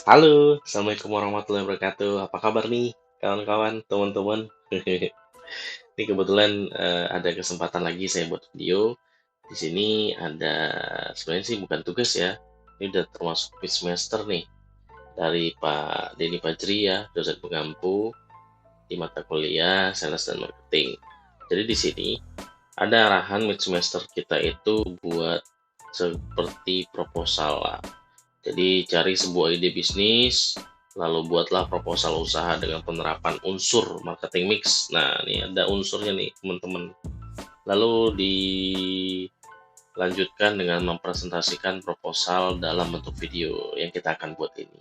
Halo, Assalamualaikum warahmatullahi wabarakatuh. Apa kabar nih, kawan-kawan, teman-teman? Ini kebetulan ada kesempatan lagi saya buat video. Di sini ada sebenarnya sih bukan tugas ya. Ini udah termasuk quiz semester nih dari Pak Denny Fajri ya, dosen pengampu di mata kuliah Sales dan Marketing. Jadi di sini ada arahan mid semester kita itu buat seperti proposal lah. Jadi cari sebuah ide bisnis, lalu buatlah proposal usaha dengan penerapan unsur marketing mix. Nah, ini ada unsurnya nih, teman-teman. Lalu dilanjutkan dengan mempresentasikan proposal dalam bentuk video yang kita akan buat ini.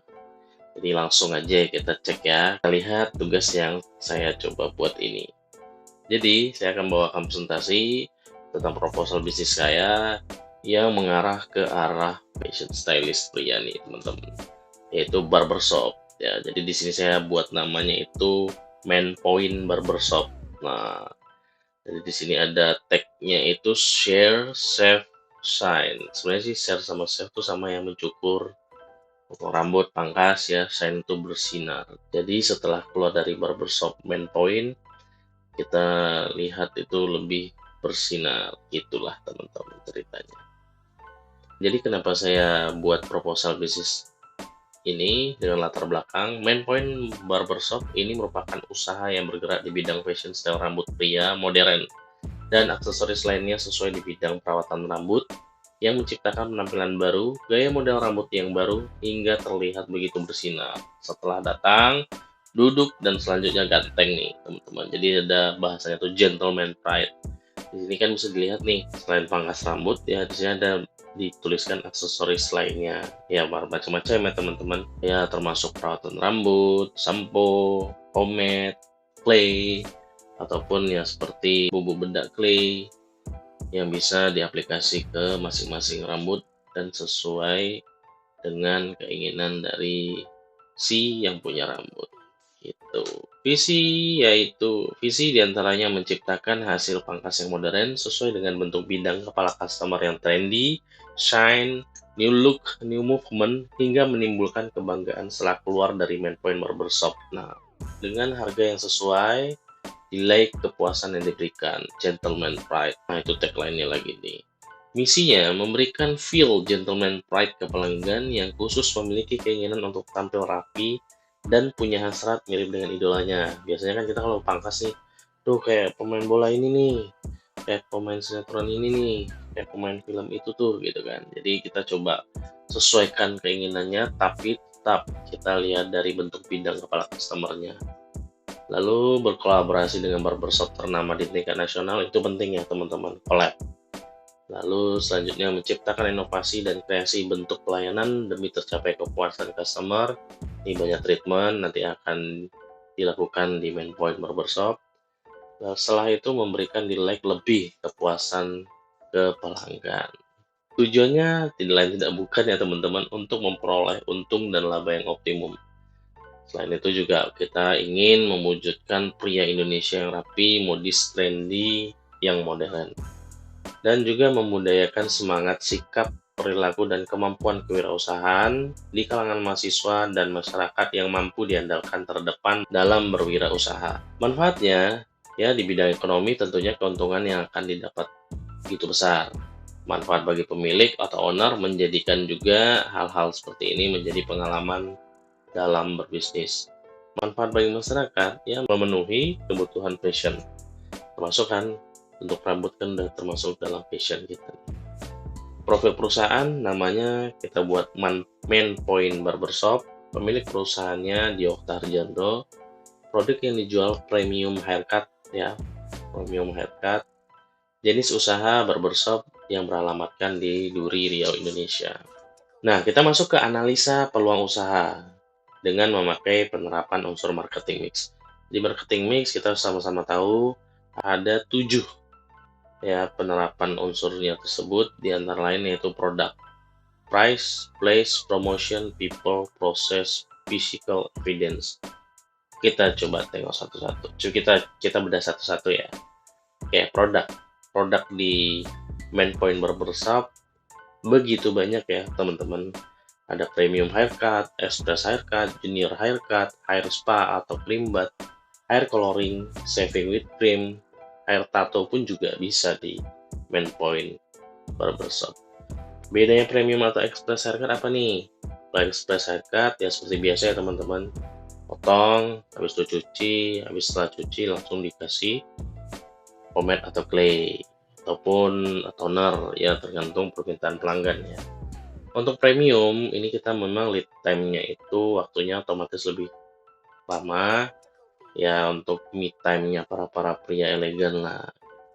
Jadi langsung aja kita cek ya. Kita lihat tugas yang saya coba buat ini. Jadi, saya akan bawakan presentasi tentang proposal bisnis saya yang mengarah ke arah fashion stylist pria nih, teman-teman. Yaitu barbershop. Ya, jadi di sini saya buat namanya itu Man Point Barbershop. Nah, jadi di sini ada tag-nya itu share, save, shine. Sebenarnya sih share sama save itu sama yang mencukur, potong rambut, pangkas ya, shine itu bersinar. Jadi setelah keluar dari barbershop Man Point, kita lihat itu lebih bersinar. Itulah teman-teman ceritanya. Jadi kenapa saya buat proposal bisnis ini dengan latar belakang Main Point Barbershop ini merupakan usaha yang bergerak di bidang fashion style rambut pria modern dan aksesoris lainnya sesuai di bidang perawatan rambut yang menciptakan penampilan baru, gaya model rambut yang baru hingga terlihat begitu bersinar setelah datang, duduk, dan selanjutnya ganteng nih teman-teman. Jadi ada bahasanya tuh gentleman pride. Di sini kan bisa dilihat nih, selain pangkas rambut ya di sini ada dituliskan aksesoris lainnya ya, macam-macam ya teman-teman ya, termasuk perawatan rambut, sampo, pomade, clay, ataupun ya seperti bubuk bedak clay yang bisa diaplikasi ke masing-masing rambut dan sesuai dengan keinginan dari si yang punya rambut. Gitu. Visi diantaranya menciptakan hasil pangkas yang modern sesuai dengan bentuk bidang kepala customer yang trendy, shine, new look, new movement, hingga menimbulkan kebanggaan setelah keluar dari main point barbershop. Nah, dengan harga yang sesuai, nilai kepuasan yang diberikan, gentleman pride. Nah, itu tagline-nya lagi nih. Misinya memberikan feel gentleman pride ke pelanggan yang khusus memiliki keinginan untuk tampil rapi dan punya hasrat mirip dengan idolanya. Biasanya kan kita kalau pangkas nih, tuh kayak pemain bola ini nih, kayak pemain sinetron ini nih, kayak pemain film itu tuh gitu kan. Jadi kita coba sesuaikan keinginannya, tapi tetap kita lihat dari bentuk bidang kepala customernya. Lalu berkolaborasi dengan barbershop ternama di tingkat nasional itu penting ya teman-teman, collab. Lalu selanjutnya menciptakan inovasi dan kreasi bentuk pelayanan demi tercapai kepuasan customer. Ini banyak treatment nanti akan dilakukan di main point barbershop. Nah, setelah itu memberikan nilai lebih kepuasan ke pelanggan. Tujuannya tidak lain tidak bukan ya teman-teman, untuk memperoleh untung dan laba yang optimum. Selain itu juga kita ingin mewujudkan pria Indonesia yang rapi, modis, trendy, yang modern, dan juga memudayakan semangat, sikap, perilaku, dan kemampuan kewirausahaan di kalangan mahasiswa dan masyarakat yang mampu diandalkan terdepan dalam berwirausaha. Manfaatnya, ya di bidang ekonomi tentunya keuntungan yang akan didapat begitu besar. Manfaat bagi pemilik atau owner menjadikan juga hal-hal seperti ini menjadi pengalaman dalam berbisnis. Manfaat bagi masyarakat yang memenuhi kebutuhan fashion, termasuk kan untuk rambut kan udah termasuk dalam fashion kita. Profil perusahaan namanya kita buat Main Point Barbershop. Pemilik perusahaannya Diokta Harjando. Produk yang dijual premium haircut ya, premium haircut. Jenis usaha barbershop yang beralamatkan di Duri, Riau, Indonesia. Nah, kita masuk ke analisa peluang usaha dengan memakai penerapan unsur marketing mix. Di marketing mix kita sama-sama tahu ada 7 ya penerapan unsurnya tersebut, di antara lain yaitu produk, price, place, promotion, people, process, physical, evidence. Kita coba tengok satu-satu. Coba kita bedah satu-satu ya. Kayak produk di main point barbershop begitu banyak ya teman-teman. Ada premium haircut, express haircut, junior haircut, hair spa atau cream bath, hair coloring, shaving with cream, hair tattoo pun juga bisa di main point barbershop. Bedanya premium atau express haircut apa nih? Kalau express haircut ya seperti biasa ya teman-teman, potong, habis itu cuci, habis setelah cuci langsung dikasih pomade atau clay ataupun toner ya tergantung permintaan pelanggan ya. Untuk premium ini kita memang lead time-nya itu waktunya otomatis lebih lama ya, untuk me time-nya para pria elegan lah.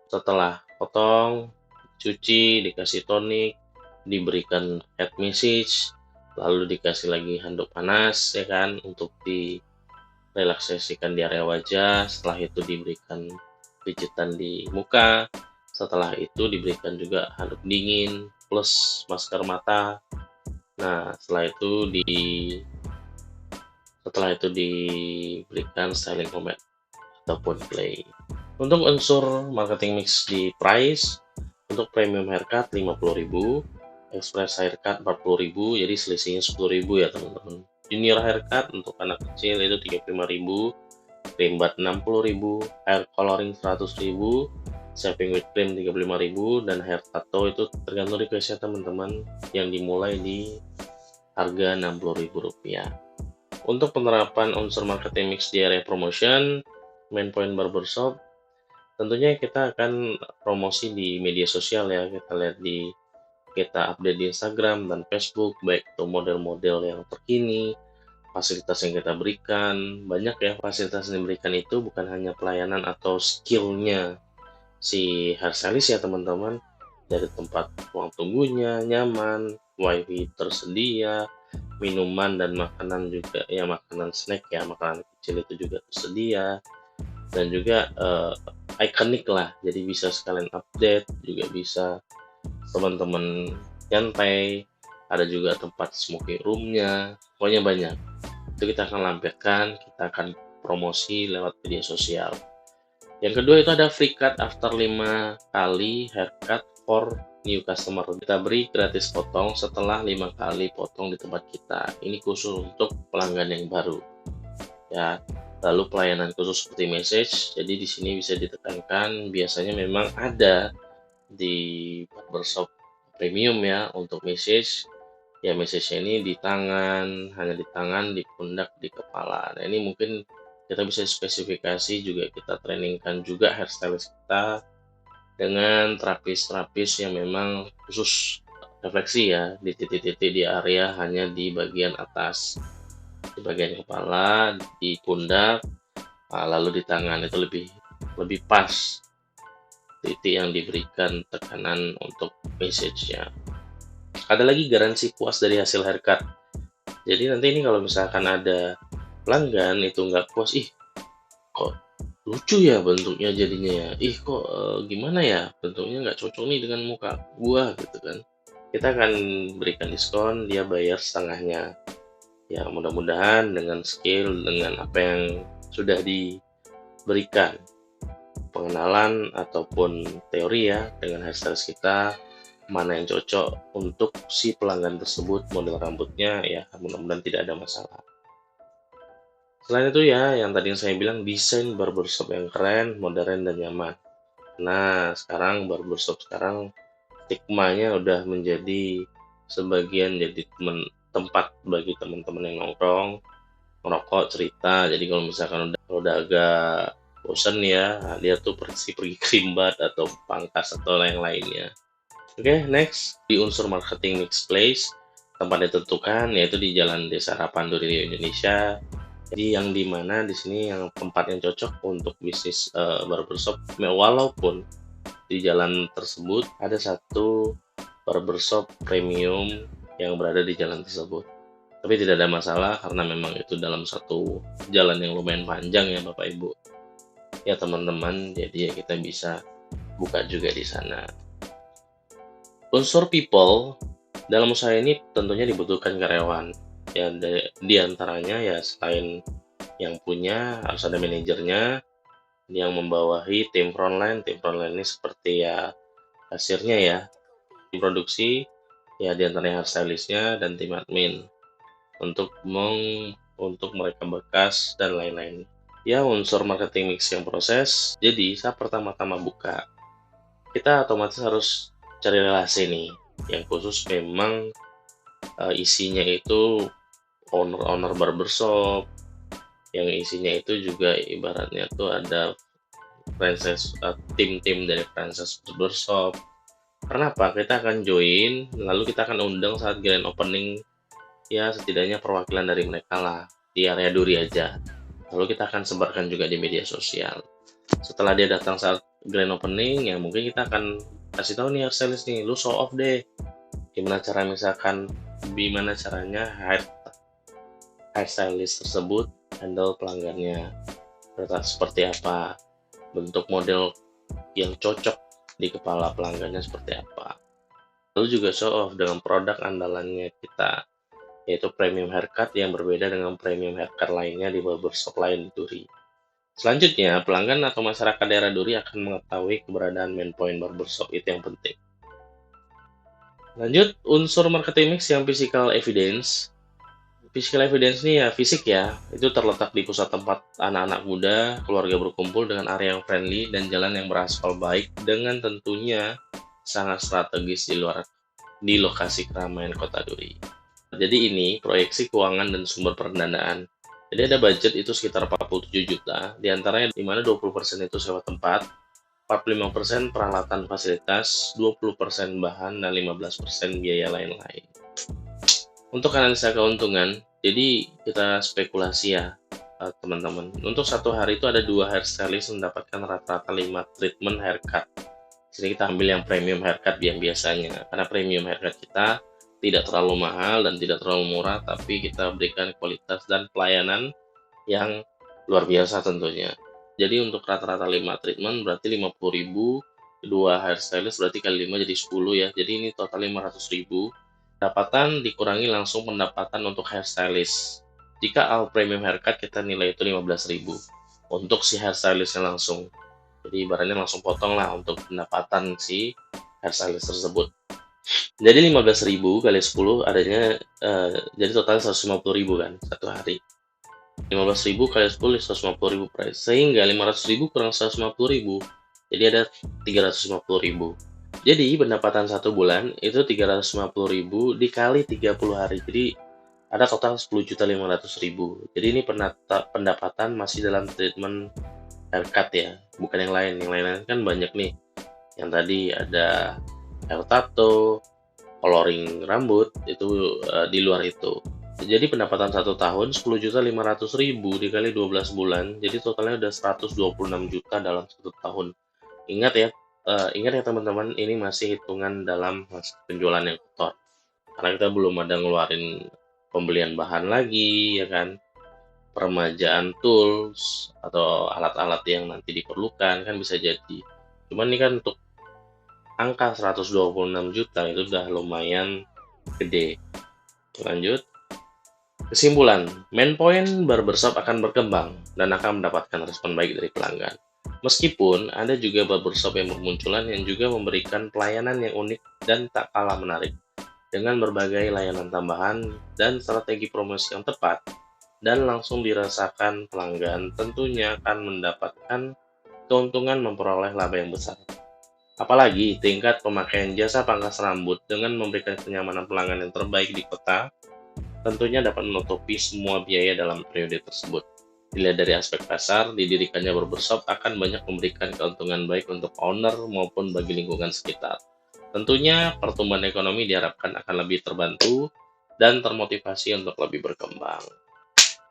Setelah potong, cuci, dikasih tonik, diberikan head massage, lalu dikasih lagi handuk panas ya kan untuk direlaksasikan di area wajah. Setelah itu diberikan pijitan di muka. Setelah itu diberikan juga handuk dingin plus masker mata. Nah, diberikan styling pomade ataupun clay. Untuk unsur marketing mix di price, untuk premium haircut 50.000, express haircut 40.000, jadi selisihnya 10.000 ya teman-teman. Junior haircut untuk anak kecil itu 35.000, cream bath 60.000, hair coloring 100.000, shaving with cream 35.000, dan hair tattoo itu tergantung requestnya teman-teman, yang dimulai di harga Rp60.000. Untuk penerapan unsur marketing mix di area promotion, main point barbershop, tentunya kita akan promosi di media sosial ya. Kita update di Instagram dan Facebook, baik itu model-model yang terkini, fasilitas yang kita berikan. Banyak ya fasilitas yang diberikan itu, bukan hanya pelayanan atau skillnya si hairstylist ya teman-teman, dari tempat ruang tunggunya nyaman, wifi tersedia, minuman dan makanan juga ya, makanan snack ya, makanan kecil itu juga tersedia, dan juga ikonik lah, jadi bisa sekalian update, juga bisa teman-teman nyantai, ada juga tempat smoking roomnya, pokoknya banyak. Itu kita akan lampirkan, kita akan promosi lewat media sosial. Yang kedua itu ada free cut after 5 kali haircut for new customer. Kita beri gratis potong setelah 5 kali potong di tempat kita. Ini khusus untuk pelanggan yang baru. Ya, lalu pelayanan khusus seperti message. Jadi di sini bisa ditekankan, biasanya memang ada di barbershop premium ya untuk message. Ya, message ini di tangan, hanya di tangan, di pundak, di kepala. Nah, ini mungkin kita bisa spesifikasi juga, kita trainingkan juga hairstylist kita dengan terapis-terapis yang memang khusus refleksi ya, di titik-titik di area hanya di bagian atas, di bagian kepala, di pundak, lalu di tangan. Itu lebih pas titik yang diberikan tekanan untuk message-nya. Ada lagi garansi puas dari hasil haircut. Jadi nanti ini kalau misalkan ada pelanggan itu nggak puas, ih kok lucu ya bentuknya jadinya ya, ih kok gimana ya bentuknya nggak cocok nih dengan muka gua gitu kan, kita akan berikan diskon, dia bayar setengahnya ya. Mudah-mudahan dengan skill, dengan apa yang sudah diberikan pengenalan ataupun teori ya dengan hairstylist kita, mana yang cocok untuk si pelanggan tersebut, model rambutnya ya, mudah-mudahan tidak ada masalah. Selain itu ya, yang tadi saya bilang, desain barbershop yang keren, modern, dan nyaman. Nah, sekarang barbershop sekarang stigmanya udah menjadi sebagian jadi tempat bagi teman-teman yang nongkrong, ngerokok, cerita. Jadi kalau misalkan udah agak bosan ya, dia tuh pergi krimbat atau pangkas atau yang lainnya. Oke, next di unsur marketing mix place, tempat ditentukan yaitu di Jalan Desa Harapan Duri, Indonesia. Jadi yang dimana di sini yang tempat yang cocok untuk bisnis barbershop, walaupun di jalan tersebut ada satu barbershop premium yang berada di jalan tersebut. Tapi tidak ada masalah karena memang itu dalam satu jalan yang lumayan panjang ya Bapak Ibu. Ya teman-teman, jadi ya kita bisa buka juga di sana. Unsur people dalam usaha ini tentunya dibutuhkan karyawan. Ya, di antaranya ya selain yang punya harus ada manajernya yang membawahi tim frontline. Tim frontline ini seperti ya kasirnya ya, tim produksi ya, di antaranya hairstylistnya dan tim admin. untuk mereka bekas dan lain-lain. Ya, unsur marketing mix yang proses. Jadi, saat pertama-tama buka, kita otomatis harus cari relasi nih, yang khusus memang isinya itu owner-owner barbershop, yang isinya itu juga ibaratnya tuh ada franchise, tim-tim dari franchise barbershop. Kenapa? Kita akan join, lalu kita akan undang saat grand opening, ya setidaknya perwakilan dari mereka lah, di area Duri aja. Lalu kita akan sebarkan juga di media sosial. Setelah dia datang saat grand opening, ya mungkin kita akan kasih tahu nih hairstylist nih, lu show off deh. Gimana caranya hairstylist tersebut handle pelanggannya. Seperti apa, bentuk model yang cocok di kepala pelanggannya seperti apa. Lalu juga show off dengan produk andalannya kita, yaitu premium haircut yang berbeda dengan premium haircut lainnya di barbershop lain di Duri. Selanjutnya, pelanggan atau masyarakat daerah Duri akan mengetahui keberadaan main point barbershop, itu yang penting. Lanjut, unsur marketing mix yang physical evidence. Physical evidence ini ya fisik ya, itu terletak di pusat tempat anak-anak muda, keluarga berkumpul dengan area yang friendly dan jalan yang beraspal baik, dengan tentunya sangat strategis di lokasi keramaian kota Duri. Jadi ini proyeksi keuangan dan sumber pendanaan. Jadi ada budget itu sekitar 47 juta, diantaranya di mana 20% itu sewa tempat, 45% peralatan fasilitas, 20% bahan, dan 15% biaya lain-lain. Untuk analisa keuntungan, jadi kita spekulasi ya teman-teman. Untuk satu hari itu ada 2 hairstylist mendapatkan rata-rata 5 treatment haircut. Jadi kita ambil yang premium haircut yang biasanya, karena premium haircut kita tidak terlalu mahal dan tidak terlalu murah, tapi kita berikan kualitas dan pelayanan yang luar biasa tentunya. Jadi untuk rata-rata 5 treatment berarti 50.000, 2 hairstylist berarti kali 5 jadi 10 ya. Jadi ini total 500.000. Pendapatan dikurangi langsung pendapatan untuk hairstylist. Jika all premium haircut kita nilai itu 15.000 untuk si hairstylistnya langsung. Jadi ibaratnya langsung potong lah untuk pendapatan si hairstylist tersebut. Jadi 15.000 kali 10 adanya jadi total 150.000 kan satu hari. 15.000 kali 10 150.000 price. Sehingga 500.000 kurang 150.000 jadi ada 350.000. Jadi pendapatan satu bulan itu 350.000 dikali 30 hari. Jadi ada total 10.500.000. Jadi ini pendapatan masih dalam treatment haircut ya, bukan yang lain. Yang lain kan banyak nih. Yang tadi ada hair tattoo, coloring rambut, itu di luar itu. Jadi pendapatan 1 tahun 10.500.000 dikali 12 bulan, jadi totalnya udah 126 juta dalam 1 tahun. Ingat ya teman-teman, ini masih hitungan dalam penjualan yang kotor. Karena kita belum ada ngeluarin pembelian bahan lagi, ya kan, peremajaan tools atau alat-alat yang nanti diperlukan kan bisa jadi. Cuman ini kan untuk angka 126 juta itu udah lumayan gede. Lanjut. Kesimpulan, main point barbershop akan berkembang dan akan mendapatkan respon baik dari pelanggan. Meskipun ada juga barbershop yang bermunculan yang juga memberikan pelayanan yang unik dan tak kalah menarik. Dengan berbagai layanan tambahan dan strategi promosi yang tepat dan langsung dirasakan pelanggan, tentunya akan mendapatkan keuntungan memperoleh laba yang besar. Apalagi tingkat pemakaian jasa pangkas rambut dengan memberikan kenyamanan pelanggan yang terbaik di kota, tentunya dapat menutupi semua biaya dalam periode tersebut. Dilihat dari aspek pasar, didirikannya barbershop akan banyak memberikan keuntungan baik untuk owner maupun bagi lingkungan sekitar. Tentunya pertumbuhan ekonomi diharapkan akan lebih terbantu dan termotivasi untuk lebih berkembang.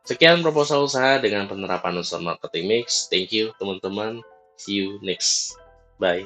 Sekian proposal usaha dengan penerapan unsur marketing mix. Thank you teman-teman. See you next. Bye.